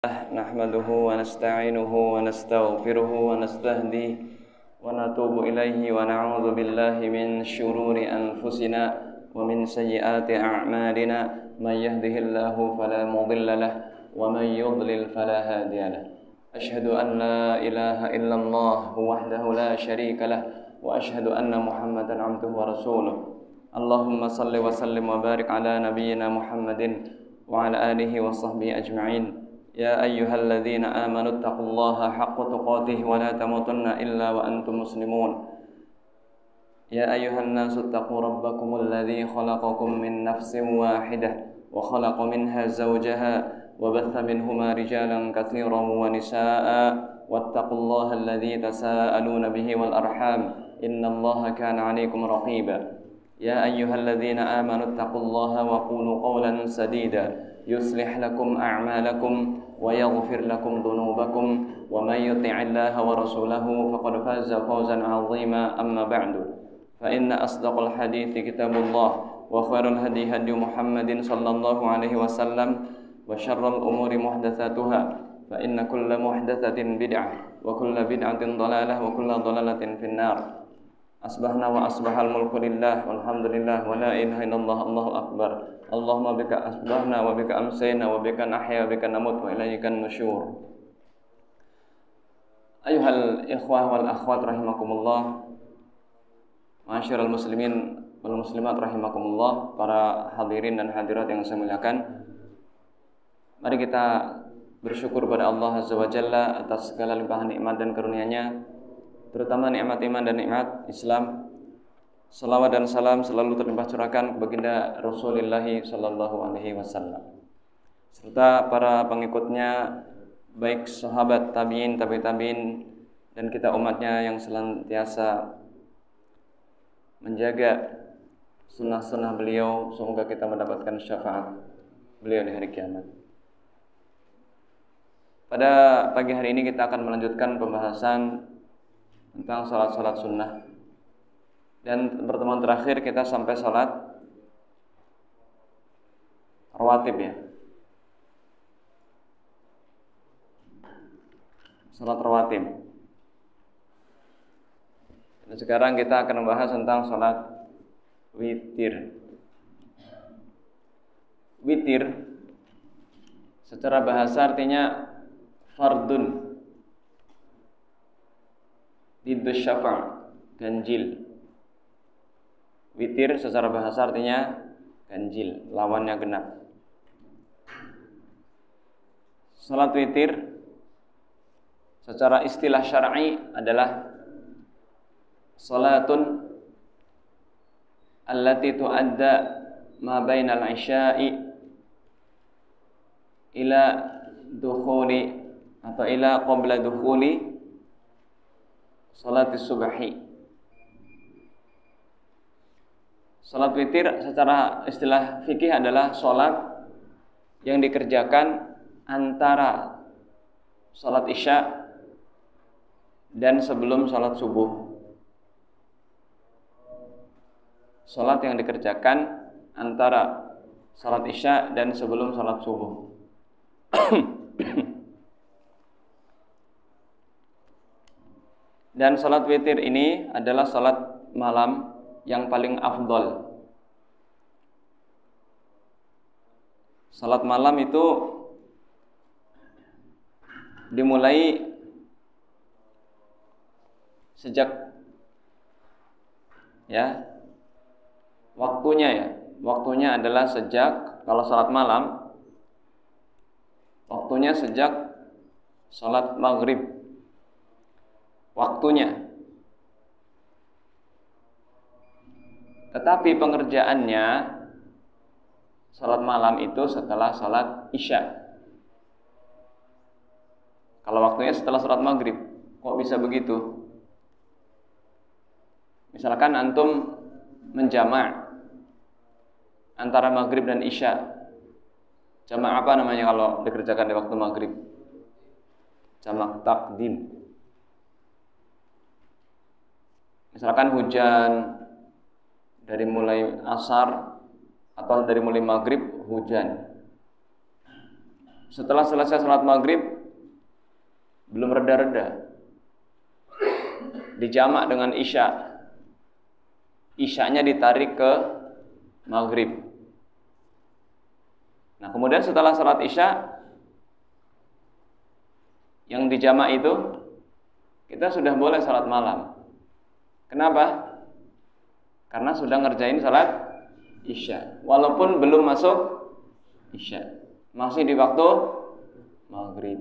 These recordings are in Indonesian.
نحمده ونستعينه ونستغفره ونستهديه ونتوب إليه ونعوذ بالله من شرور أنفسنا ومن سيئات أعمالنا من يهده الله فلا مضل له ومن يضلل فلا هادي له أشهد أن لا إله إلا الله وحده لا شريك له وأشهد أن محمدا عبده ورسوله اللهم صل وسلم وبارك على نبينا محمد وعلى آله وصحبه أجمعين يا أيها الذين آمنوا اتقوا الله حق تقاته ولا تموتن إلا وأنتم مسلمون يا أيها الناس اتقوا ربكم الذي خلقكم من نفس واحدة وخلق منها زوجها وبث منهما رجالا كثيرا ونساء واتقوا الله الذي تساءلون به والأرحام إن الله كان عليكم رقيبا يا أيها الذين آمنوا اتقوا الله وقولوا قولا سديدا يصلح لكم أعمالكم ويغفر لكم ذنوبكم ومن يطع الله ورسوله فقد فاز فوزا عظيما أما بعد فإن أصدق الحديث كتاب الله وخير الهدي هدي محمد صلى الله عليه وسلم وشر الأمور محدثاتها فإن كل محدثة بدعة وكل بدعة ضلالة وكل ضلالة في النار أصبحنا وأصبح الملك لله والحمد لله ولا إله إلا الله الله أكبر اللهم بك أصبحنا وبك أمسينا وبك نحيا وبك نموت وإليك النشور أيها الإخوة والأخوات رحمكم الله Ma'asyiral muslimin wal muslimat rahimakumullah, para hadirin dan hadirat yang saya muliakan. Mari kita bersyukur pada Allah Azza wa Jalla atas segala limpahan nikmat dan karunia-Nya, terutama nikmat iman dan nikmat Islam. Salawat dan salam selalu terlimpah curahkan kepada baginda Rasulullah sallallahu alaihi wasallam serta para pengikutnya, baik sahabat tabi'in, tabi'in dan kita umatnya yang senantiasa menjaga sunnah-sunnah beliau. Semoga kita mendapatkan syafaat beliau di hari kiamat. Pada pagi hari ini kita akan melanjutkan pembahasan tentang salat-salat sunnah. Dan pertemuan terakhir kita sampai salat rawatib ya. Salat rawatib. Dan sekarang kita akan membahas tentang salat witir. Witir secara bahasa artinya fardun, didus syafa', ganjil. Witir secara bahasa artinya ganjil, lawannya genap. Salat witir secara istilah syar'i adalah salatun allati tu'adda ma bainal isya'i ila dukhuli atau ila qabla dukhuli salatis subhi. Salat witir secara istilah fikih adalah salat yang dikerjakan antara salat isya dan sebelum salat subuh. Salat yang dikerjakan antara salat isya dan sebelum salat subuh. Dan salat witir ini adalah salat malam yang paling afdol. Salat malam itu dimulai sejak waktunya adalah sejak, kalau salat malam waktunya sejak salat maghrib waktunya. Tetapi pengerjaannya salat malam itu setelah salat isya. Kalau waktunya setelah salat maghrib, kok bisa begitu? Misalkan antum menjama' antara maghrib dan isya. Jama' apa namanya kalau dikerjakan di waktu maghrib? Jama' takdim. Misalkan hujan dari mulai asar atau dari mulai maghrib hujan. setelah selesai sholat maghrib belum reda-reda, dijamak dengan isya, isyanya ditarik ke maghrib. Nah kemudian setelah sholat isya yang dijamak itu kita sudah boleh sholat malam. Kenapa? Karena sudah ngerjain sholat isya, walaupun belum masuk isya, masih di waktu maghrib.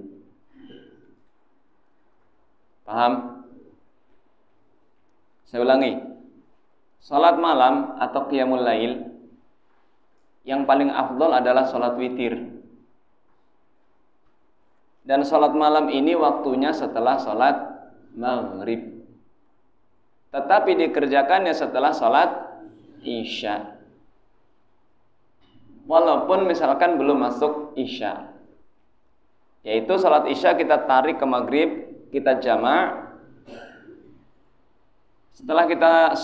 Paham? Saya ulangi, sholat malam atau qiyamul lail yang paling afdol adalah sholat witir. Dan sholat malam ini waktunya setelah sholat maghrib, tetapi dikerjakannya setelah sholat isya, walaupun misalkan belum masuk isya. Yaitu sholat isya kita tarik ke maghrib, kita jamak. Setelah kita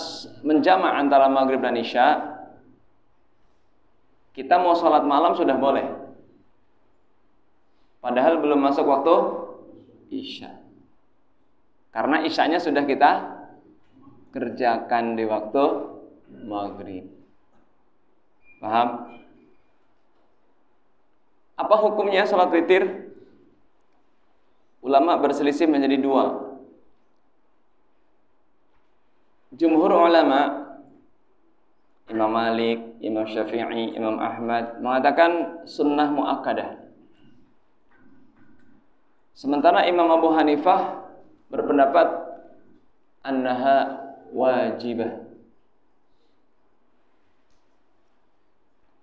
menjamak antara maghrib dan isya, kita mau sholat malam sudah boleh, padahal belum masuk waktu isya, karena isyanya sudah kita kerjakan di waktu maghrib. Paham? Apa hukumnya sholat witir? Ulama berselisih menjadi dua. Jumhur ulama, Imam Malik, Imam Syafi'i, Imam Ahmad mengatakan sunnah muakkadah. Sementara Imam Abu Hanifah berpendapat annaha wajibah.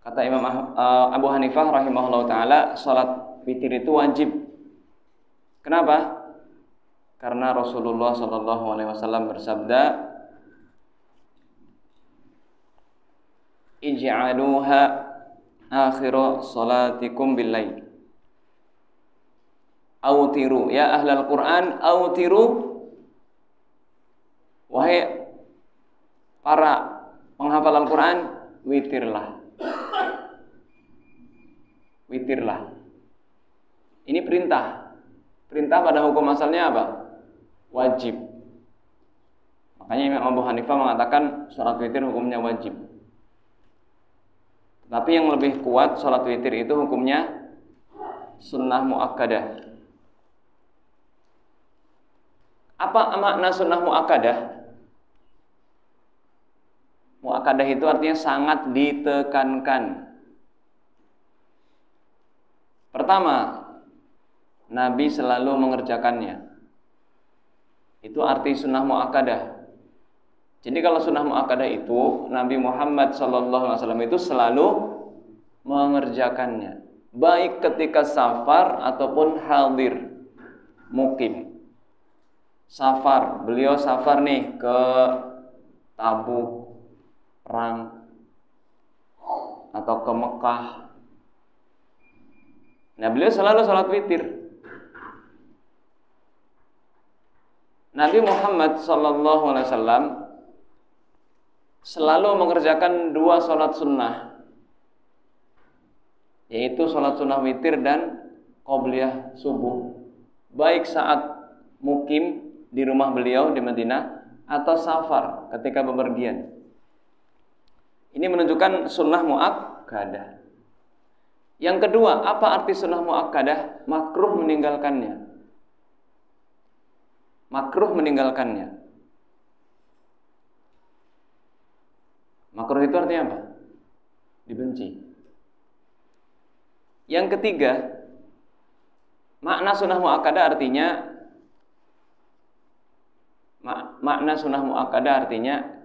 Kata Imam Abu Hanifah rahimahullah ta'ala, salat witir itu wajib. Kenapa? Karena Rasulullah SAW bersabda, ij'aluha akhira salatikum bil-lail. Autiru ya ahlal Quran, autiru, wahai para penghafal Al-Quran, witirlah. Witirlah. Ini perintah. Perintah pada hukum asalnya apa? Wajib. Makanya Imam Abu Hanifah mengatakan sholat witir hukumnya wajib. Tapi yang lebih kuat, sholat witir itu hukumnya sunnah muakkadah. Apa makna sunnah muakkadah? Muakkadah itu artinya sangat ditekankan. Pertama, Nabi selalu mengerjakannya. Itu arti sunnah muakkadah. Jadi kalau sunnah muakkadah itu Nabi Muhammad SAW itu selalu mengerjakannya, baik ketika safar ataupun hadir, mukim. Safar, beliau safar nih ke Tabuk, perang, atau ke Mekah. Nah beliau selalu sholat witir. Nabi Muhammad SAW selalu mengerjakan dua sholat sunnah, yaitu sholat sunnah witir dan qobliyah subuh, baik saat mukim di rumah beliau di Madinah atau safar ketika bepergian. Ini menunjukkan sunnah muakkadah. Yang kedua, apa arti sunnah muakkadah? Makruh meninggalkannya. Makruh meninggalkannya. Makruh itu artinya apa? Dibenci. Yang ketiga, makna sunnah muakkadah artinya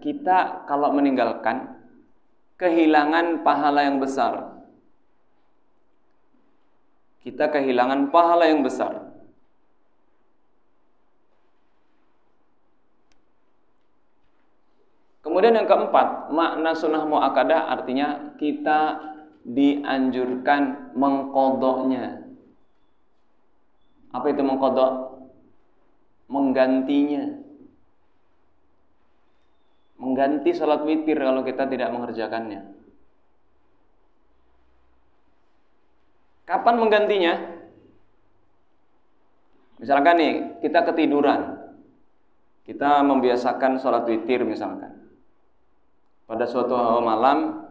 kita kalau meninggalkan kehilangan pahala yang besar. Kita kehilangan pahala yang besar. Kemudian yang keempat, makna sunnah muakkadah artinya kita dianjurkan mengqadha'nya. Apa itu mengqadha'? Menggantinya. Mengganti salat witir kalau kita tidak mengerjakannya. Kapan menggantinya? Misalkan nih, kita ketiduran. Kita membiasakan sholat witir misalkan. Pada suatu malam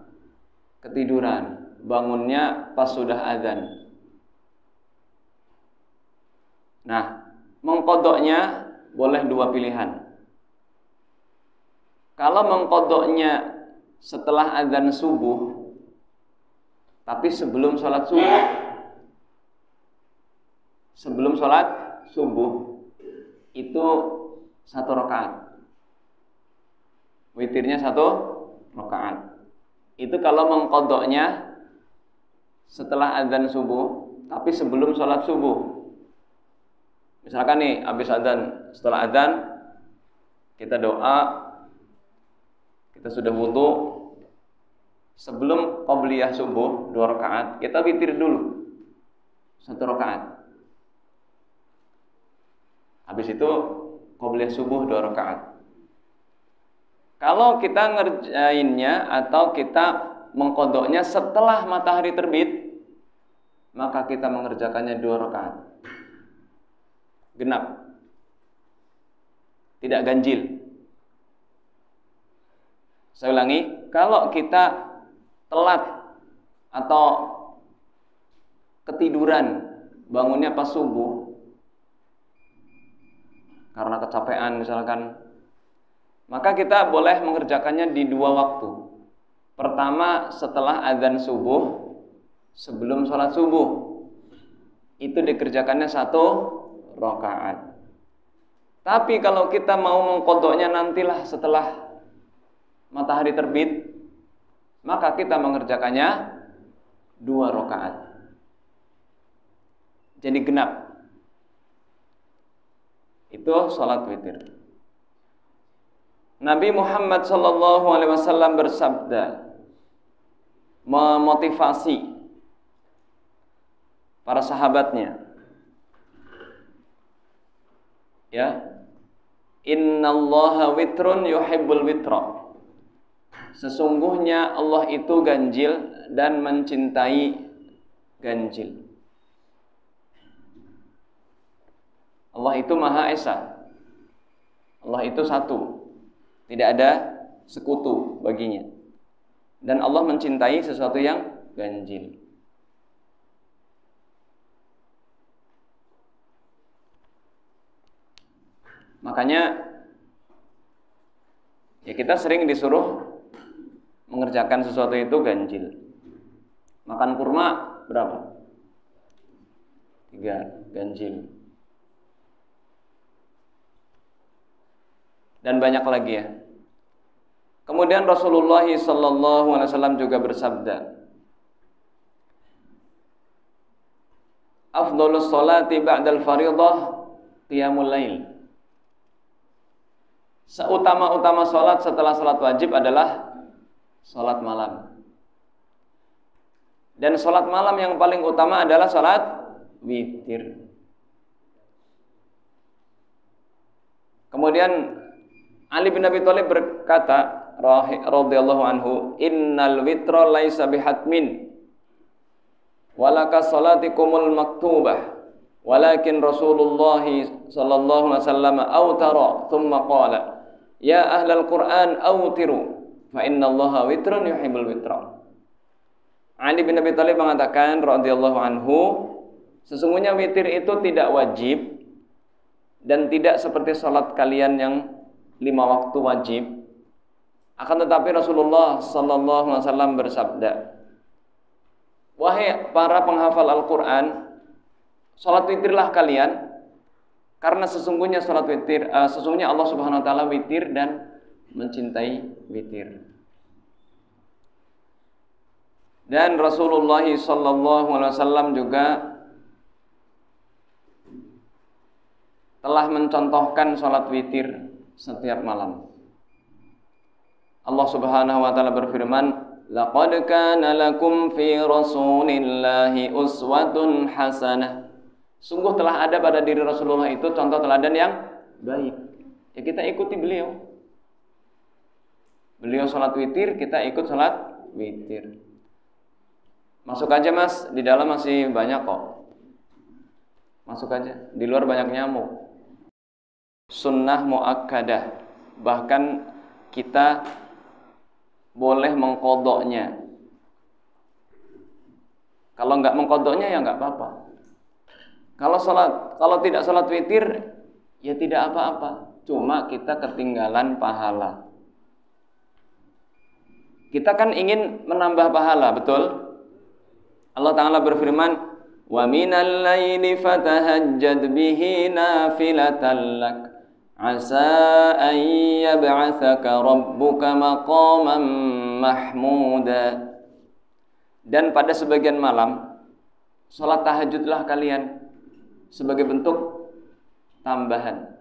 ketiduran, bangunnya pas sudah azan. Nah, mengqadha'nya boleh dua pilihan. Kalau mengqadha'nya setelah azan subuh, tapi sebelum sholat subuh itu 1 rakaat. Witirnya 1 rakaat. Itu kalau mengqadha'nya setelah azan subuh, tapi sebelum sholat subuh. Misalkan nih, habis azan, setelah azan kita doa, kita sudah wudu, sebelum qabliyah subuh 2 rakaat, kita witir dulu 1 rakaat. Habis itu qabliyah subuh 2 rakaat. Kalau kita ngerjainnya atau kita mengqadha'nya setelah matahari terbit, maka kita mengerjakannya 2 rakaat. Genap. Tidak ganjil. Saya ulangi, kalau kita telat atau ketiduran, bangunnya pas subuh karena kecapean misalkan, maka kita boleh mengerjakannya di 2 waktu. Pertama setelah azan subuh, sebelum sholat subuh, itu dikerjakannya 1 rakaat. Tapi kalau kita mau mengqadha'nya nantilah setelah matahari terbit, maka kita mengerjakannya 2 rakaat. Jadi genap. Itu salat witir. Nabi Muhammad SAW bersabda, memotivasi para sahabatnya, ya, innallaha witrun yuhibbul witra. Sesungguhnya Allah itu ganjil dan mencintai ganjil. Allah itu Maha Esa. Allah itu satu. Tidak ada sekutu baginya. Dan Allah mencintai sesuatu yang ganjil. Makanya ya kita sering disuruh mengerjakan sesuatu itu ganjil. Makan kurma berapa? 3 ganjil. Dan banyak lagi ya. Kemudian Rasulullah SAW juga bersabda, afdhalus sholati ba'dal fariḍah qiyamul lail. Seutama-utama sholat setelah sholat wajib adalah sholat malam. Dan sholat malam yang paling utama adalah sholat witir. Kemudian Ali bin Abi Thalib berkata radhiyallahu anhu, innal witra laisa bihatmin walaka salatikumul maktubah walakin Rasulullah sallallahu alaihi wasallam autara thumma qala ya ahlal Qur'an autiru fa innallaha witrun yuhibbul witra. Ali bin Abi Thalib mengatakan radhiyallahu anhu, sesungguhnya witir itu tidak wajib dan tidak seperti salat kalian yang 5 waktu wajib. Akan tetapi Rasulullah sallallahu alaihi wasallam bersabda, wahai para penghafal Al-Qur'an, salat witirlah kalian, karena sesungguhnya salat witir, sesungguhnya Allah Subhanahu wa taala witir dan mencintai witir. Dan Rasulullah sallallahu alaihi wasallam juga telah mencontohkan salat witir setiap malam. Allah Subhanahu wa taala berfirman, laqad kana lakum fi rasulillahi uswatun hasanah. Sungguh telah ada pada diri Rasulullah itu contoh teladan yang baik. Ya kita ikuti beliau. Beliau salat witir, kita ikut salat witir. Masuk aja mas, di dalam masih banyak kok. Masuk aja, di luar banyak nyamuk. Sunnah muakkadah, bahkan kita boleh mengkodoknya. Kalau nggak mengkodoknya ya nggak apa-apa. Kalau tidak sholat witir ya tidak apa-apa. Cuma kita ketinggalan pahala. Kita kan ingin menambah pahala, betul? Allah Ta'ala berfirman, wa minal laili fatahajjad bihi nafilatan lak asa an yab'atsaka rabbuka maqaman mahmuda. Dan pada sebagian malam salat tahajudlah kalian sebagai bentuk tambahan.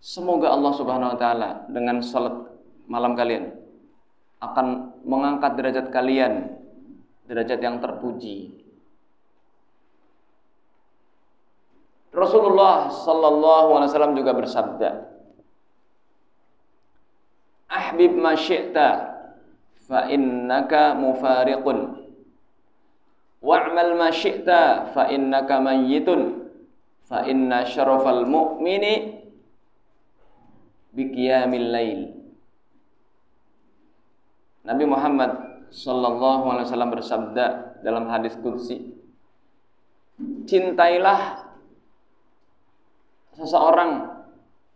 Semoga Allah Subhanahu wa taala dengan salat malam kalian akan mengangkat derajat kalian, derajat yang terpuji. Rasulullah sallallahu alaihi wasallam juga bersabda, "Ahbib ma syi'ta fa innaka mufariqun, wa'mal ma syi'ta fa innaka mayyitun, fa inna syarafal mu'mini biqiyamil lail." Nabi Muhammad sallallahu alaihi wasallam bersabda dalam hadis qudsi, cintailah seseorang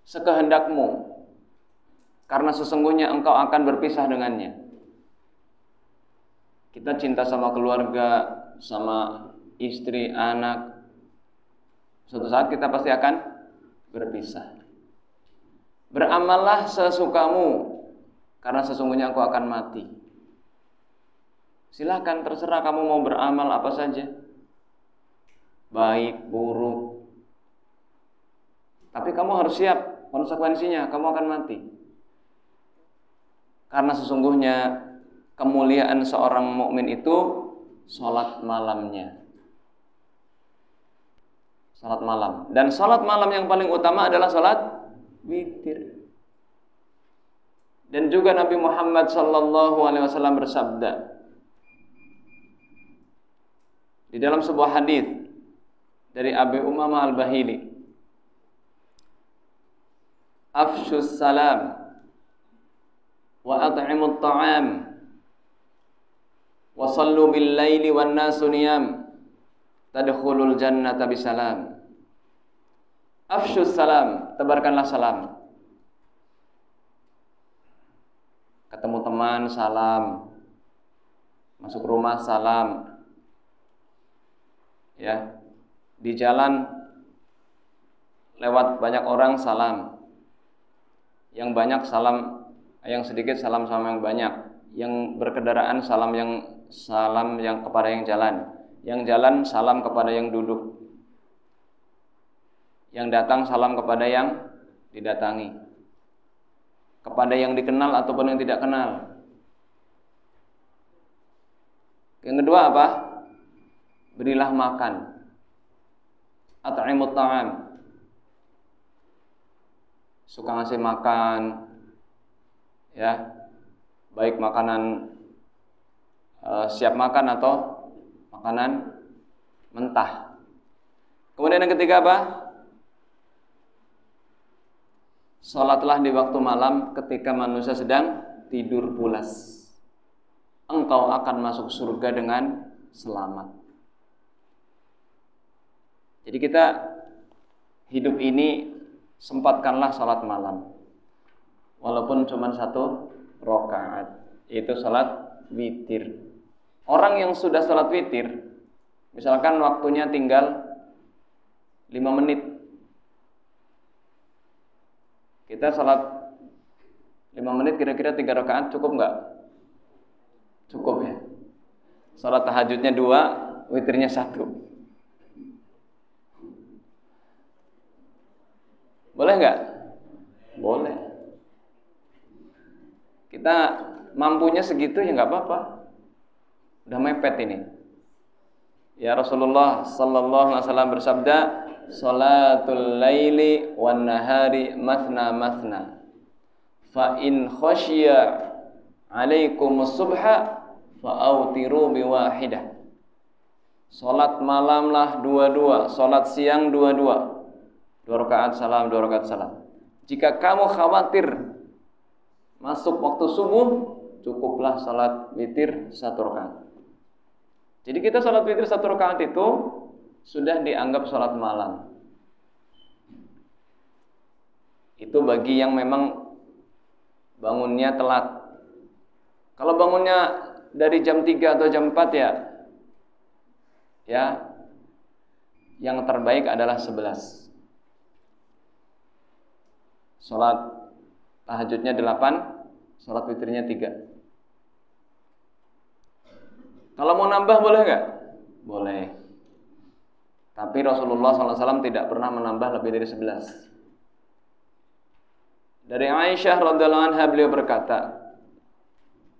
sekehendakmu karena sesungguhnya engkau akan berpisah dengannya. Kita cinta sama keluarga, sama istri, anak. Suatu saat kita pasti akan berpisah. Beramallah sesukamu karena sesungguhnya engkau akan mati. Silakan, terserah kamu mau beramal apa saja, baik, buruk. Tapi kamu harus siap konsekuensinya, kamu akan mati. Karena sesungguhnya kemuliaan seorang mukmin itu salat malamnya. Salat malam. Dan salat malam yang paling utama adalah salat witir. Dan juga Nabi Muhammad sallallahu alaihi wasallam bersabda di dalam sebuah hadis dari Abi Umamah Al-Bahili, afshus salam wa at'imut ta'am wa sallu bil laili wan nasu niyam tadkhulul jannata bisalam. Afshus salam, tebarkanlah salam. Ketemu teman salam, masuk rumah salam, ya, di jalan lewat banyak orang salam, yang banyak salam, yang sedikit salam sama yang banyak, yang berkendaraan salam yang kepada yang jalan salam kepada yang duduk, yang datang salam kepada yang didatangi, kepada yang dikenal ataupun yang tidak kenal. Yang kedua apa? Berilah makan. At'imut ta'am. Suka ngasih makan, ya, baik makanan siap makan atau makanan mentah. Kemudian yang ketiga apa? Salatlah di waktu malam ketika manusia sedang tidur pulas. Engkau akan masuk surga dengan selamat. Jadi kita hidup ini sempatkanlah salat malam. Walaupun cuma 1 rakaat, yaitu salat witir. Orang yang sudah salat witir, misalkan waktunya tinggal 5 menit. Kita salat 5 menit, kira-kira 3 rakaat cukup enggak? Cukup ya. Salat tahajudnya 2, witirnya 1. Boleh enggak? Boleh. Kita mampunya segitu ya enggak apa-apa. Udah mepet ini. Ya, Rasulullah sallallahu alaihi wasallam bersabda, "Salatul laili wan nahari mathna mathna. Fa in khasyiya 'alaikumus subha fa autiru biwahidah." Salat malam lah dua-dua, salat siang dua-dua. 2 rakaat salam, 2 rakaat salam. Jika kamu khawatir masuk waktu subuh, cukuplah salat witir 1 rakaat. Jadi kita salat witir 1 rakaat itu sudah dianggap salat malam. Itu bagi yang memang bangunnya telat. Kalau bangunnya dari jam 3 atau jam 4 ya yang terbaik adalah 11. Salat tahajudnya 8, salat witirnya 3. Kalau mau nambah boleh nggak? Boleh. Tapi Rasulullah SAW tidak pernah menambah lebih dari 11. Dari Aisyah radhiyallahu anha beliau berkata,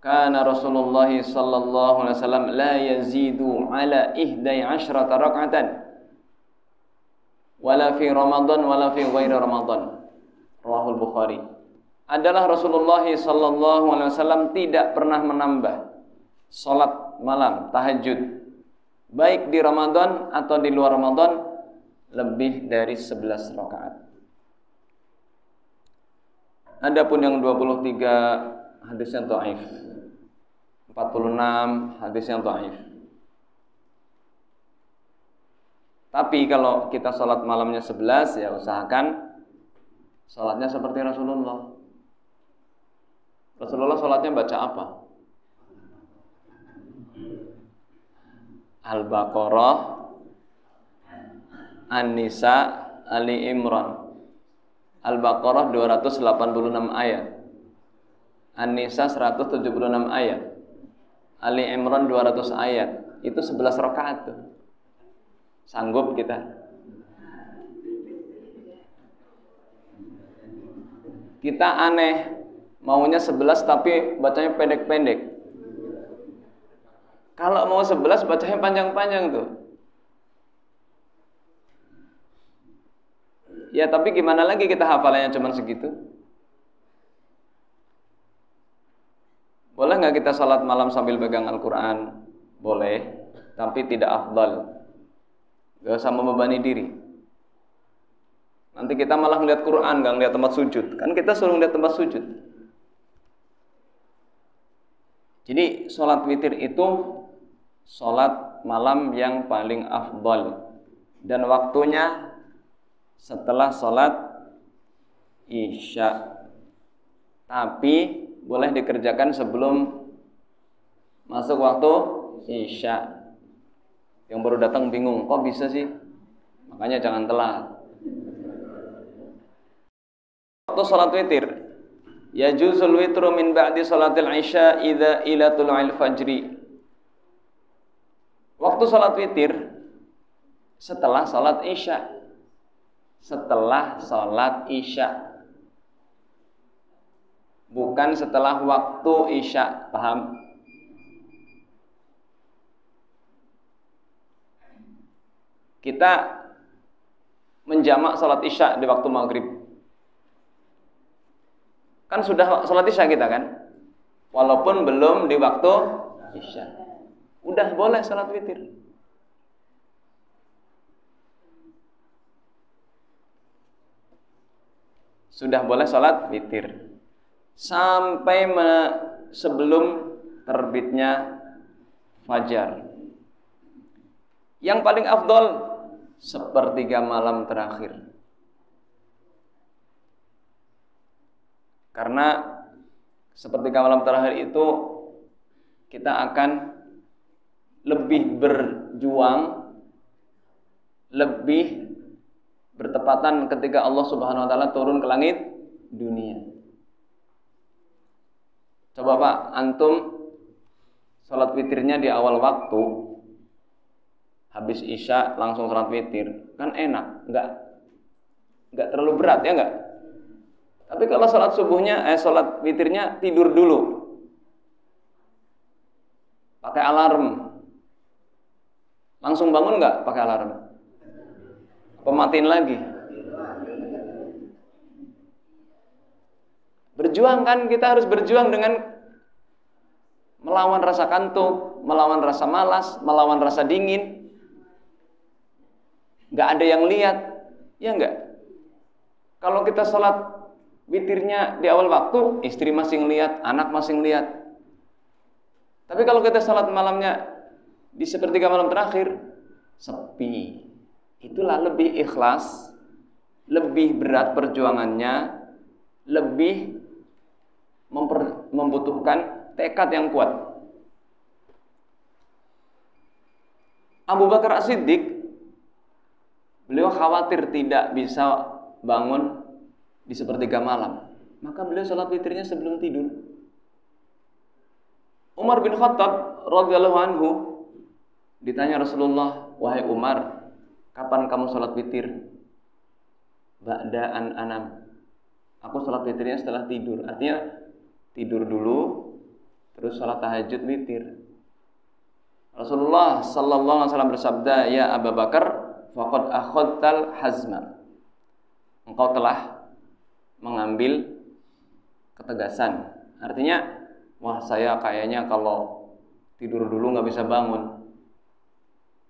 "Kana Rasulullah sallallahu alaihi wasallam la yazidu ala 11 rak'atan wala fi Ramadan wala fi ghairi Ramadan." Rawahul Bukhari. Adalah Rasulullah sallallahu alaihi wasallam tidak pernah menambah salat malam tahajud baik di Ramadan atau di luar Ramadan lebih dari 11 rakaat. Adapun yang 23 hadisnya dhaif. 46 hadisnya dhaif. Tapi kalau kita salat malamnya 11 ya usahakan salatnya seperti Rasulullah. Rasulullah salatnya baca apa? Al-Baqarah, An-Nisa, Ali Imran. Al-Baqarah 286 ayat. An-Nisa 176 ayat. Ali Imran 200 ayat. Itu 11 rakaat tuh. Sanggup kita? Kita aneh, maunya 11 tapi bacanya pendek-pendek. Kalau mau 11 bacanya panjang-panjang tuh. Ya tapi gimana lagi kita hafalannya cuma segitu? Boleh nggak kita salat malam sambil pegang Al-Quran? Boleh, tapi tidak afdal. Gak usah membebani diri. Nanti kita malah ngeliat Quran, nggak ngeliat tempat sujud. Kan kita suruh ngeliat tempat sujud. Jadi salat witir itu salat malam yang paling afdal. Dan waktunya setelah salat Isya. Tapi boleh dikerjakan sebelum masuk waktu Isya. Yang baru datang bingung, kok bisa sih? Makanya jangan telat. Waktu salat witir, yajuzul witru min ba'di salatil Isya idza ila tul'il fajri. Waktu salat witir setelah salat Isya. Setelah salat Isya. Bukan setelah waktu Isya, paham? Kita menjamak salat Isya di waktu maghrib. Kan sudah salat Isya kita kan? Walaupun belum di waktu Isya. Udah boleh salat witir. Sudah boleh salat witir. Sampai sebelum terbitnya fajar. Yang paling afdol sepertiga malam terakhir. Karena sepertiga malam terakhir itu kita akan lebih berjuang, lebih bertepatan ketika Allah Subhanahu wa taala turun ke langit dunia. Coba Pak, antum salat witirnya di awal waktu, habis Isya langsung salat witir, kan enak, enggak terlalu berat ya enggak? Tapi kalau salat subuhnya, salat witirnya tidur dulu, pakai alarm, langsung bangun enggak pakai alarm? Apa matiin lagi? Berjuang kan, kita harus berjuang dengan melawan rasa kantuk, melawan rasa malas, melawan rasa dingin. nggak ada yang lihat, ya nggak? Kalau kita sholat witirnya di awal waktu, istri masih ngelihat, anak masih ngelihat. Tapi kalau kita sholat malamnya di sepertiga malam terakhir, sepi. Itulah lebih ikhlas, lebih berat perjuangannya, lebih membutuhkan tekad yang kuat. Abu Bakar As-Siddiq, beliau khawatir tidak bisa bangun di sepertiga malam, maka beliau sholat witirnya sebelum tidur. Umar bin Khattab radhiyallahu anhu ditanya Rasulullah, wahai Umar, kapan kamu sholat witir? Ba'da'an anam. Aku sholat witirnya setelah tidur. Artinya tidur dulu, terus sholat tahajud witir. Rasulullah sallallahu alaihi wasallam bersabda, ya Abu Bakar, faqad akhadtal hazma. Engkau telah mengambil ketegasan. Artinya, wah saya kayaknya kalau tidur dulu nggak bisa bangun.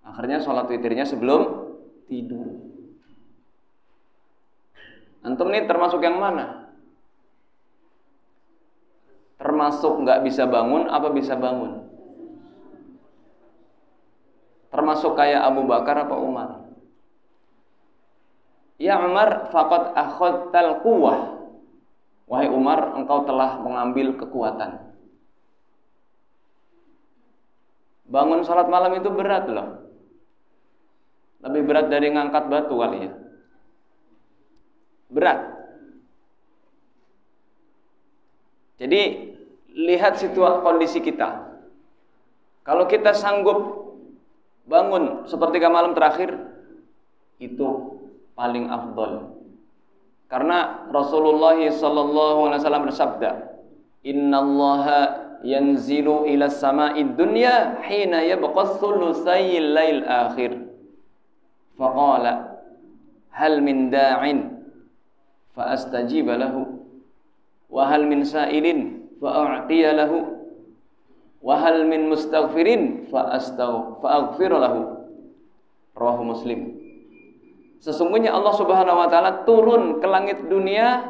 Akhirnya sholat witirnya sebelum tidur. Antum nih termasuk yang mana? Termasuk nggak bisa bangun apa bisa bangun? Termasuk kayak Abu Bakar apa Umar? Ya Umar, faqad akhadtal quwwah. Wahai Umar, engkau telah mengambil kekuatan. Bangun salat malam itu berat loh. Lebih berat dari ngangkat batu kali ya. Berat. Jadi lihat kondisi kita. Kalau kita sanggup bangun sepertiga malam terakhir, itu paling afdal. Karena Rasulullah sallallahu alaihi wasallam bersabda, "Innallaha yanzilu ila sama'id dunya hina yabqa thulutsayil lail akhir." Faqala, "Hal min da'in fa astajiba lahu wa hal min sa'ilin fa a'tiya lahu wa hal min mustaghfirin fa aghfir lahu." Rawahu Muslim. Sesungguhnya Allah Subhanahu wa taala turun ke langit dunia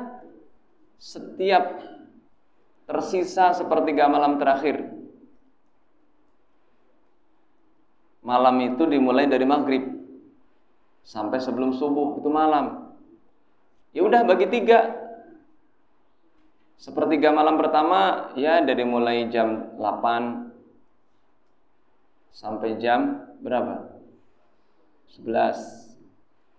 setiap tersisa sepertiga malam terakhir. Malam itu dimulai dari maghrib sampai sebelum subuh, itu malam. Ya udah bagi 3. Sepertiga malam pertama ya dari mulai jam 8 sampai jam berapa? 11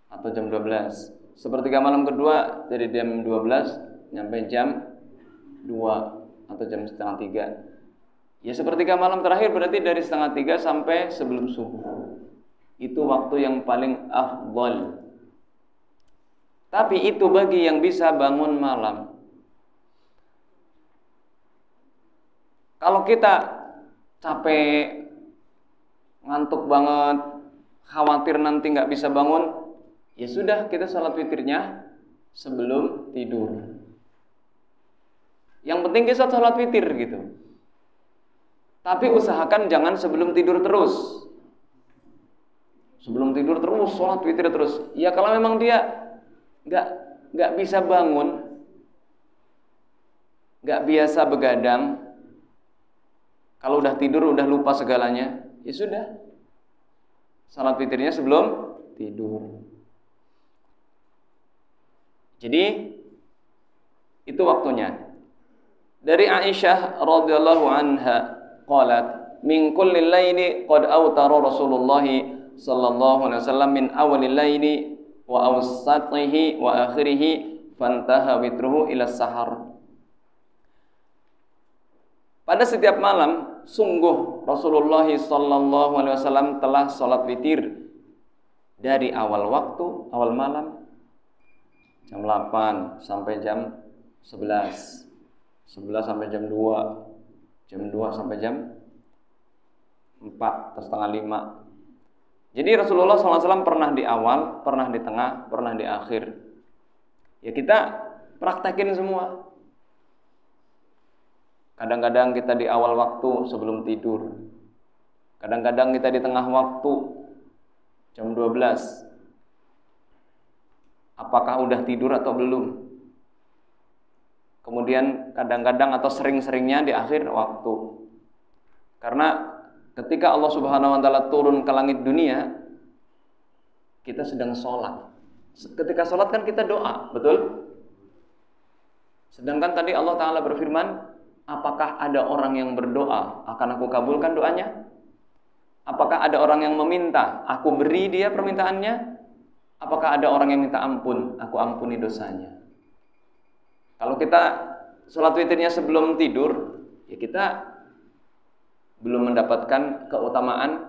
atau jam 12. Sepertiga malam kedua dari jam 12 sampai jam 2 atau jam setengah 3. Ya sepertiga malam terakhir berarti dari setengah 3 sampai sebelum subuh. Itu waktu yang paling afdal. Tapi itu bagi yang bisa bangun malam. Kalau kita capek, ngantuk banget, khawatir nanti nggak bisa bangun, ya sudah kita sholat witirnya sebelum tidur. Yang penting kita sholat witir gitu. Tapi usahakan jangan sebelum tidur terus. Sebelum tidur terus sholat witir terus. Ya kalau memang dia nggak bisa bangun, nggak biasa begadang, kalau udah tidur udah lupa segalanya, ya sudah. Salat witirnya sebelum tidur. Jadi itu waktunya. Dari Aisyah radhiyallahu anha qalat, "Min kulli laili qad awtara Rasulullah sallallahu alaihi wasallam min awalil laili wa awsatihi wa akhirih fantaha witruhu ila sahar." Pada setiap malam, sungguh Rasulullah sallallahu alaihi wasallam telah salat witir dari awal waktu, awal malam jam 8 sampai jam 11. 11 sampai jam 2. Jam 2 sampai jam 4 atau setengah 5. Jadi Rasulullah SAW pernah di awal, pernah di tengah, pernah di akhir. Ya kita praktekin semua. Kadang-kadang kita di awal waktu sebelum tidur. Kadang-kadang kita di tengah waktu jam 12. apakah udah tidur atau belum. Kemudian kadang-kadang atau sering-seringnya di akhir waktu. Karena ketika Allah Subhanahu wa taala turun ke langit dunia, kita sedang sholat. Ketika sholat kan kita doa, betul? Sedangkan tadi Allah Ta'ala berfirman, apakah ada orang yang berdoa akan aku kabulkan doanya? Apakah ada orang yang meminta aku beri dia permintaannya? Apakah ada orang yang minta ampun, aku ampuni dosanya? Kalau kita sholat witirnya sebelum tidur, ya kita belum mendapatkan keutamaan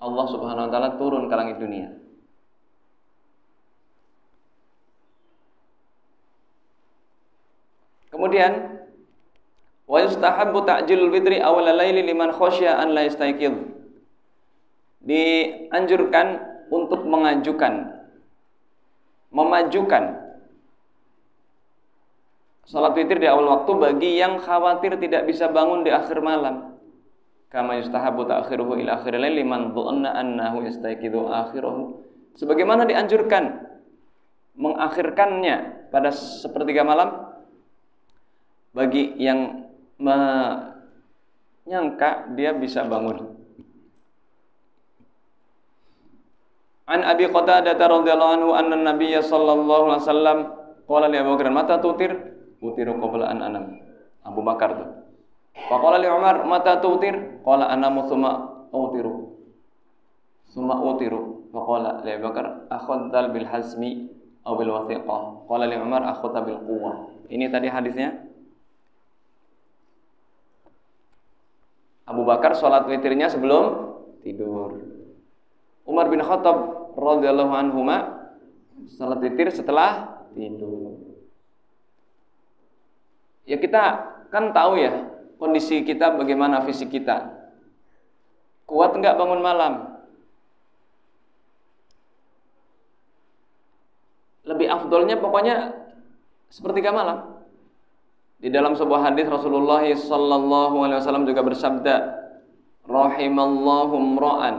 Allah Subhanahu wa taala turun ke langit dunia. Kemudian wa yustahabbu ta'jilul witri awal laili liman khasya an la yastayqidh. Dianjurkan untuk memajukan salat witir di awal waktu bagi yang khawatir tidak bisa bangun di akhir malam. Kama yustahabbu ta'khiruhu ila akhir lail liman dhanna annahu yastayqidhu akhirahu. Sebagaimana dianjurkan mengakhirkannya pada sepertiga malam bagi yang menyangka dia bisa bangun. An Abi Qatadah radhiyallahu anhu anna Nabiy sallallahu alaihi wasallam qala li Abu Bakar mata tutir utiru qabla an anam. Abu Bakar tuh. Fa qala li Umar mata tutir qala anamu thumma utiru. Thumma utiru. Fa qala li Abu Bakar akhadhal bil hazmi aw bil wathiqah. Qala li Umar akhadha bil quwwah. Ini tadi hadisnya. Abu Bakar sholat witirnya sebelum tidur. Umar bin Khattab radhiyallahu anhuma sholat witir setelah tidur. Ya kita kan tahu ya kondisi kita bagaimana fisik kita. Kuat enggak bangun malam? Lebih afdolnya pokoknya sepertiga malam. Di dalam sebuah hadis Rasulullah sallallahu alaihi wasallam juga bersabda, rahimallahu imra'an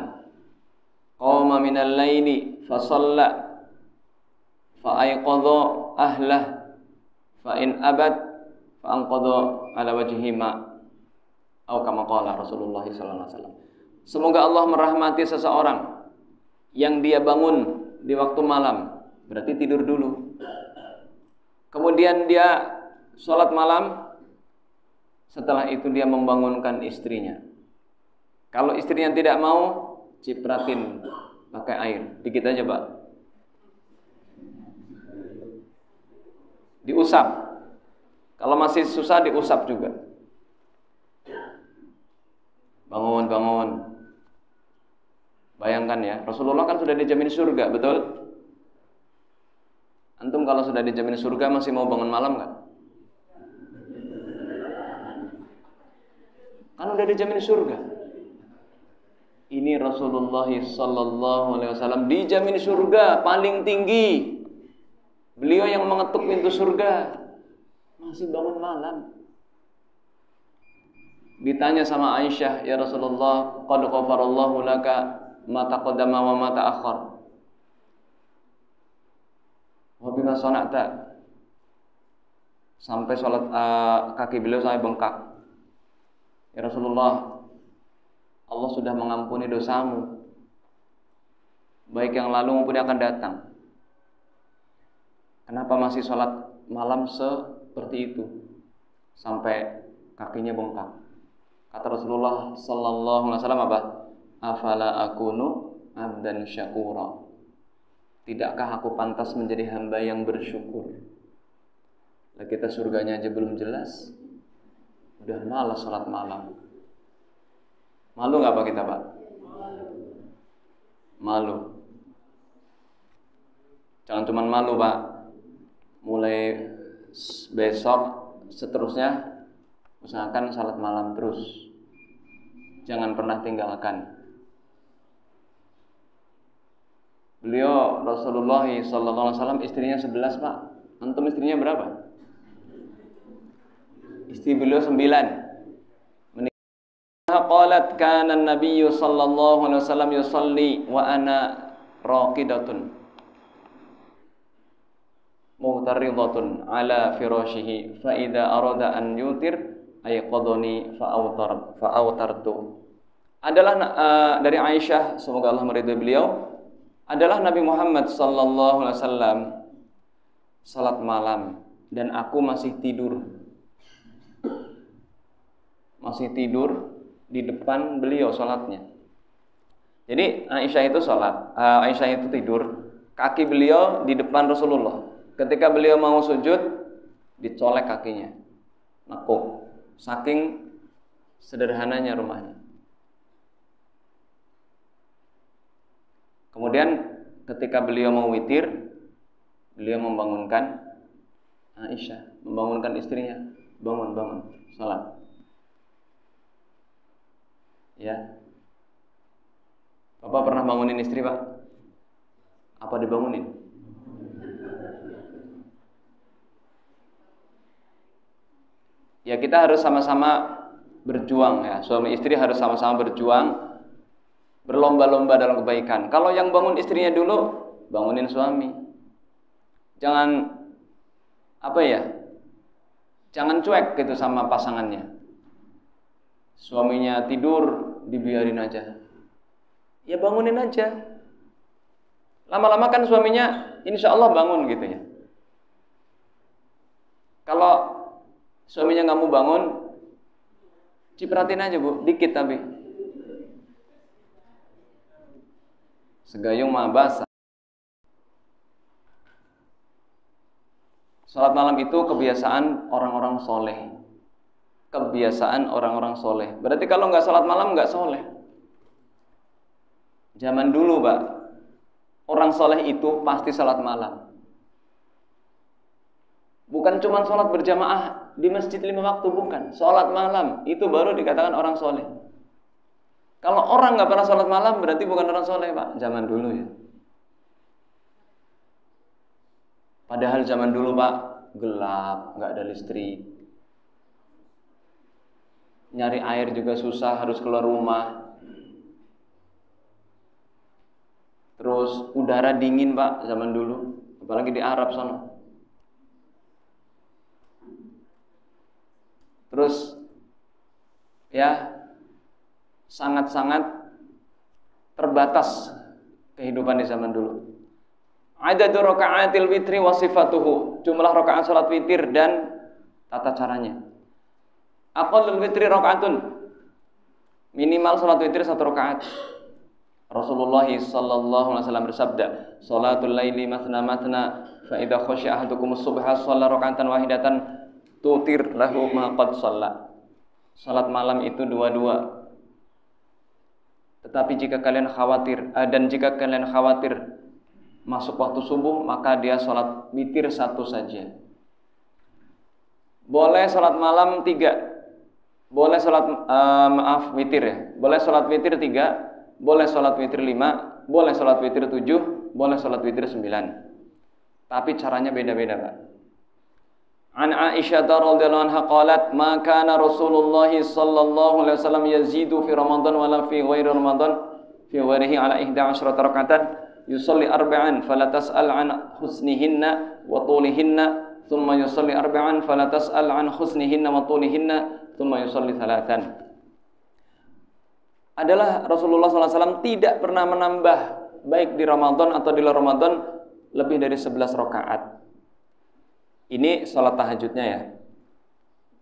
qama minal laili fa shalla fa ayqadha ahlah fa in abad fa anqadha ala wajhihi ma atau kama qala Rasulullah sallallahu alaihi wasallam. Semoga Allah merahmati seseorang yang dia bangun di waktu malam, berarti tidur dulu. Kemudian dia sholat malam, setelah itu dia membangunkan istrinya. Kalau istrinya tidak mau, cipratin pakai air, dikit aja Pak. Diusap. Kalau masih susah diusap juga. Bangun. Bayangkan ya, Rasulullah kan sudah dijamin surga, betul? Antum kalau sudah dijamin surga masih mau bangun malam nggak? Kan udah dijamin surga. Ini Rasulullah sallallahu alaihi wasallam dijamin surga paling tinggi. Beliau yang mengetuk pintu surga masih bangun malam. Ditanya sama Aisyah, "Ya Rasulullah, qad ghafarallahu laka ma taqaddama wa ma ta'akhkhar. Wa bima sana'ta?" Sampai salat kaki beliau sampai bengkak. Ya Rasulullah, Allah sudah mengampuni dosamu, baik yang lalu maupun yang akan datang. Kenapa masih sholat malam seperti itu sampai kakinya bengkak? Kata Rasulullah sallallahu alaihi wasallam apa? Afala akunu abdan syakura. Tidakkah aku pantas menjadi hamba yang bersyukur? Lah kita surganya aja belum jelas, udah malas sholat malam. Malu nggak Pak kita Pak? Malu. Jangan cuma malu Pak. Mulai besok seterusnya usahakan sholat malam terus. Jangan pernah tinggalkan. Beliau Rasulullah sallallahu alaihi wasallam istrinya 11 Pak. Antum istrinya berapa? Istri beliau 9. Qalat kana an-nabiy sallallahu alaihi wasallam yusalli wa ana raqidatun. mutarridatun ala firashihi fa idza arada an yutir ayqadani fa autartu. Adalah dari Aisyah, semoga Allah meridhai beliau, adalah Nabi Muhammad sallallahu alaihi wasallam salat malam dan aku masih tidur. Masih tidur di depan beliau salatnya. Jadi Aisyah itu salat, Aisyah itu tidur, kaki beliau di depan Rasulullah. Ketika beliau mau sujud, dicolek kakinya. Nekuk. Saking sederhananya rumahnya. Kemudian ketika beliau mau witir, beliau membangunkan Aisyah, membangunkan istrinya, bangun, salat. Ya. Bapak pernah bangunin istri, Pak? Apa dibangunin? Ya, kita harus sama-sama berjuang ya. Suami istri harus sama-sama berjuang, berlomba-lomba dalam kebaikan. Kalau yang bangun istrinya dulu, bangunin suami. Jangan jangan cuek gitu sama pasangannya. Suaminya tidur, dibiarin aja. Ya bangunin aja. Lama-lama kan suaminya insya Allah bangun gitu ya. Kalau suaminya nggak mau bangun, cipratin aja Bu, dikit tapi. Segayung mah basah. Salat malam itu kebiasaan orang-orang soleh. Kebiasaan orang-orang soleh. Berarti kalau nggak salat malam nggak soleh. Zaman dulu, Pak, orang soleh itu pasti salat malam. Bukan cuma salat berjamaah di masjid 5 waktu, bukan. Salat malam itu baru dikatakan orang soleh. Kalau orang nggak pernah salat malam berarti bukan orang soleh, Pak. Zaman dulu ya. Padahal zaman dulu, Pak, gelap, nggak ada listrik. Nyari air juga susah, harus keluar rumah. Terus udara dingin, Pak, zaman dulu, apalagi di Arab sana. Terus ya sangat-sangat terbatas kehidupan di zaman dulu. Adadu raka'atil witri wa sifatuhu, jumlah rakaat salat witir dan tata caranya. Aqallul witri rakaatun, minimal salat witir 1 rakaat. Rasulullah sallallahu alaihi wasallam bersabda, "Shalatul laili mathna mathna, fa idza khashi'a ahadukumus subha shalla raka'atan wahidatan tutir lahu ma qad shalla." Salat malam itu 2-2. Tetapi jika kalian khawatir masuk waktu subuh, maka dia salat witir 1 saja. Boleh salat malam 3. Boleh salat witir ya. Boleh salat witir 3. Boleh salat witir 5, boleh salat witir 7, boleh salat witir 9. Tapi caranya beda-beda, Pak. An Aisyah radhiyallahu anha qalat, "Ma kana Rasulullah sallallahu alaihi wasallam yazidu fi Ramadan wala fi ghairi Ramadan fi ghairihi ala 11 rak'atan yusalli arba'an fala tas'al an husnihinna wa tulihinna thumma yusalli arba'an fala tas'al an husnihinna wa tulihinna thumma yusalli thalathan." Adalah Rasulullah SAW tidak pernah menambah baik di Ramadan atau di luar Ramadan lebih dari 11 rakaat. Ini sholat tahajudnya ya.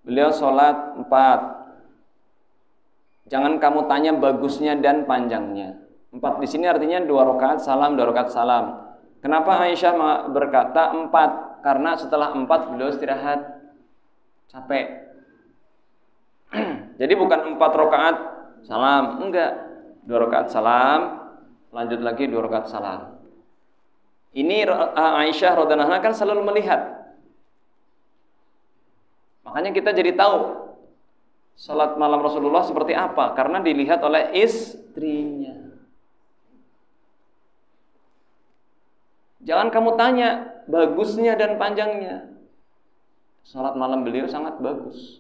Beliau sholat 4. Jangan kamu tanya bagusnya dan panjangnya. 4 di sini artinya 2 rakaat salam, 2 rakaat salam. Kenapa Aisyah berkata 4? Karena setelah 4 beliau istirahat, capek. Jadi bukan 4 rakaat salam, enggak. 2 rakaat salam, lanjut lagi 2 rakaat salam. Ini Aisyah radhiyallahu anha kan selalu melihat. Makanya kita jadi tahu salat malam Rasulullah seperti apa, karena dilihat oleh istrinya. Jangan kamu tanya bagusnya dan panjangnya. Salat malam beliau sangat bagus.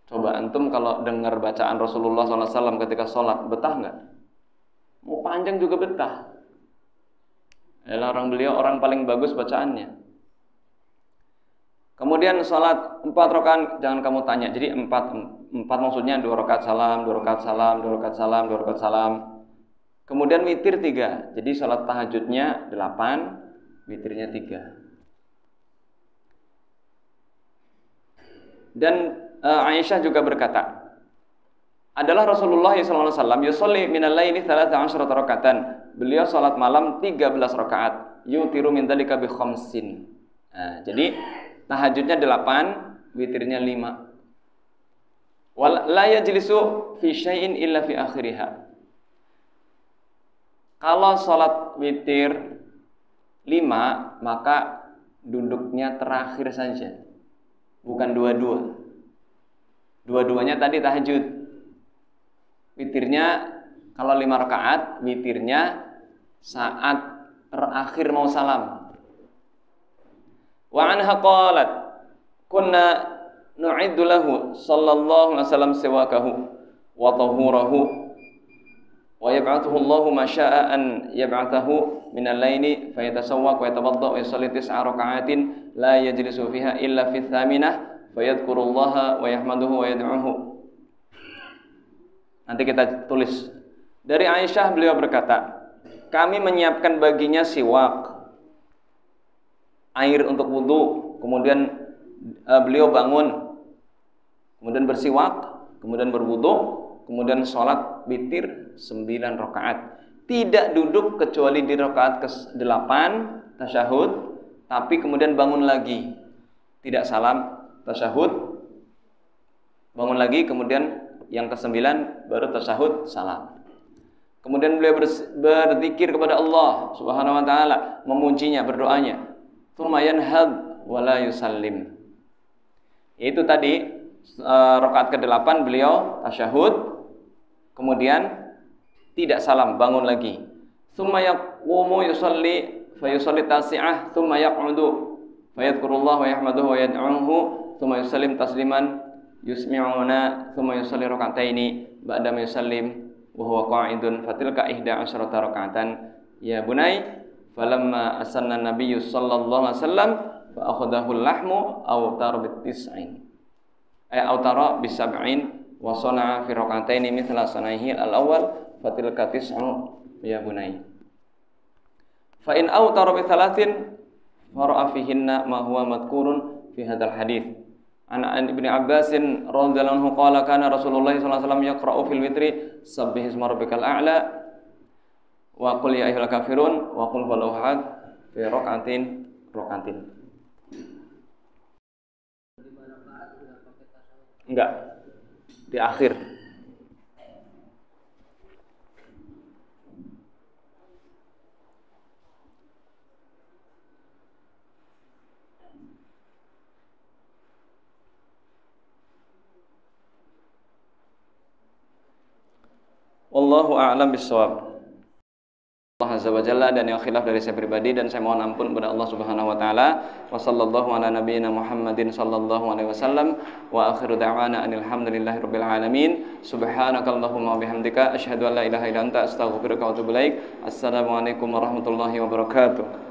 Coba antum kalau dengar bacaan Rasulullah SAW ketika sholat, betah nggak? Mau panjang juga betah. adalah beliau orang paling bagus bacaannya. Kemudian salat 4 rakaat jangan kamu tanya. Jadi 4 maksudnya 2 rakaat salam, 2 rakaat salam, 2 rakaat salam, 2 rakaat salam. Kemudian witir 3. Jadi salat tahajudnya 8, witirnya 3. Dan Aisyah juga berkata, adalah Rasulullah SAW yusolli minal laili 13 rakatan. Beliau salat malam 13 rakaat. Yutiru min dzalika bi khamsin. Nah, jadi tahajudnya 8, witirnya 5. Wal la yajlisu fi syai'in illa fi akhiriha. Kalau salat witir 5, maka duduknya terakhir saja. Bukan dua-dua. Dua-duanya tadi tahajud. Witirnya kalau 5 rakaat, witirnya saat terakhir mau salam. Wa anha qalat kunna nu'iddu lahu sallallahu alaihi wasallam siwakahu wa tahurahu wa yab'athuhu Allahu ma syaa an yab'athahu min al-laili fa yatasawwaq wa yatawadda wa yusalli 9 raka'atin la yajlisu fiha illa fi thaminah fa yadhkurullaha wa yahmaduhu wa yad'uhu. Nanti kita tulis. Dari Aisyah beliau berkata, kami menyiapkan baginya siwak, air untuk wudu, kemudian beliau bangun, kemudian bersiwak, kemudian berwudu, kemudian sholat witir 9 rakaat. Tidak duduk kecuali di rakaat ke-8 tasyahud, tapi kemudian bangun lagi. Tidak salam tasyahud, bangun lagi, kemudian yang ke-9 baru tasyahud salam. Kemudian beliau berzikir kepada Allah Subhanahu wa taala, memujinya, berdoanya. Tsumma yanhad wa la yusallim. Itu tadi rakaat ke-8 beliau tasyahud, kemudian tidak salam, bangun lagi. Tsumma yaqumu yusalli fa yusalli tasi'ah, tsumma yaq'udu fa yadhkurullah wa yahmaduhu wa yad'uhu, tsumma yusallim tasliman yusmi'una, tsumma yusalli rak'ataini ba'da ma yusallim wa huwa qa'idun, fatilka 11 rak'atan. Ya bunai, falamma asanna nabiyyu sallallahu alaihi wasallam fa akhadahu al-lahmu aw tar bit-tis'in aw tara bis-sab'in wa sana'a fi rak'ataini mithla sana'ihi al-awwal, fatilka 9 ya bunai. Fa in aw tara bi-thalathin fara'a fihinna ma huwa madhkurun fi hadzal hadits. An Ibnu Abbas radhiyallahu anhu qala kana Rasulullah sallallahu alaihi wasallam yaqra'u fil witri sabbih isma rabbikal a'la wa qul ya ayyuhal kafirun wa qul huwallahu ahad fi rak'atin. Enggak, di akhir. Wallahu a'lam bishawab. Allah azza wa jalla, dan yang khilaf dari saya pribadi, dan saya mohon ampun kepada Allah Subhanahu wa taala. Wa sallallahu ala nabiyyina Muhammadin sallallahu alaihi wasallam wa akhiru da'wana anil hamdulillahi rabbil alamin. Subhanakallahumma wa bihamdika asyhadu an la ilaha illa anta astaghfiruka wa atubu ilaik. Assalamualaikum warahmatullahi wabarakatuh.